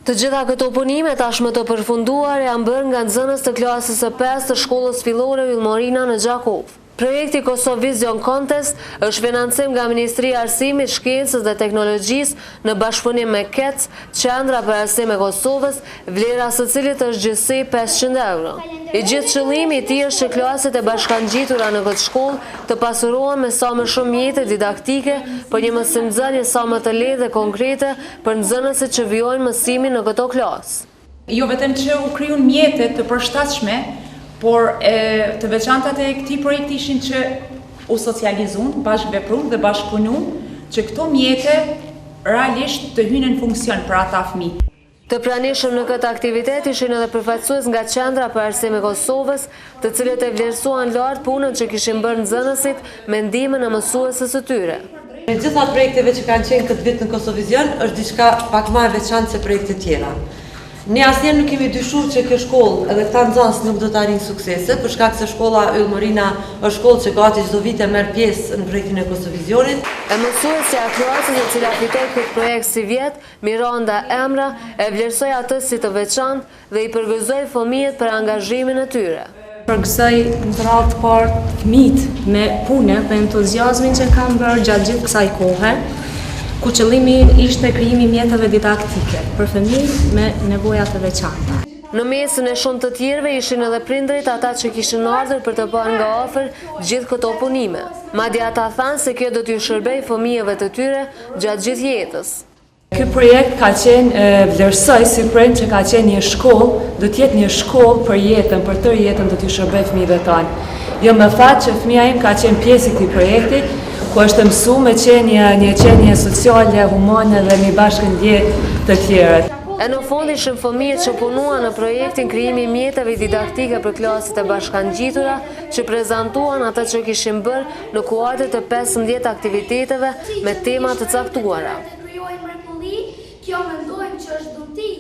Të gjitha këto punime tashmë të përfunduar janë bërë nga nxënës të klasës së 5 të shkollës fillore Yllmorina në Gjakov. Projekti Kosovë Vision Contest është financim nga Ministria e Arsimit, Shkencës dhe Teknologjisë në bashkëpunim me KEC, Qendra për Arsim e Kosovës, vlera së cilit është gjithsej 500 euro. I gjithë qëllimi i tij është që klaset e bashkangjitura në këtë shkollë të pasurohen me sa më shumë mjete didaktike për një mësimdhënie sa më të lehtë dhe konkrete për nxënësit që vijojnë mësimin në këto klasë. Jo vetëm që u krijun mjete të përshtatshme, por të veçantat e këtij projekti ishin që u socializuan, bashkëveprun dhe bashkëpunun, që këto mjete realisht të hynë në funksion për ata fëmijë. Të pranishëm në këtë aktivitet ishin edhe përfaqësues nga Qendra për Arsim e Kosovës, të cilët e vlerësuan lart punën që kishin bërë nxënësit me ndihmën e mësuesës së tyre. Në gjitha projekteve që kanë qenë këtë vit në Kosovë Vision është diçka pak më e veçantë se projekte tjera. Ne asnjëherë nuk kemi dyshuar që kjo shkollë edhe këta nxënës nuk do të arrijnë suksese, për shkak se shkolla Yllmorina është shkollë që gati çdo vit e merr pjesë në projektin e Kosovë Visionit. E mësuesja e klasës e cila fitoi këtë projekt si vjet, Miranda Emra, e vlerësoi atë si të veçantë dhe i përgëzoi fëmijët për angazhimin e tyre. Përgëzoj në të radhë të parë fëmijët me punë dhe entuziazmin që kanë bërë gjatë gjithë kësaj kohe, ku qëllimi ishte krijimi mjeteve didaktike për fëmijë me nevoja të veçanta. Në mesën e shumë të tjerëve ishin edhe prindërit ata që kishin ardhur për të parë nga afër gjithë këto punime. Madje ata thanë se kjo do t'ju shërbej fëmijëve të tyre gjatë gjithë jetës. Ky projekt ka qenë vlerësoj si projekt që ka qenë një shkollë, do të jetë një shkollë për jetën, për tërë jetën do t'ju shërbej fëmijëve tanë. Jo më fat që fëmia im ka qenë pjesë e këtij projekti, ku është mësuar me një qenie sociale, humane dhe një bashkëndje të tjerët. E në fund ishin fëmijët që punuan në projektin krijimi mjeteve didaktike për klaset e bashkangjitura që prezantuan ata që kishin bërë në kuadër të 15 aktiviteteve me tema të caktuara. Kjo mendojmë që është dhunti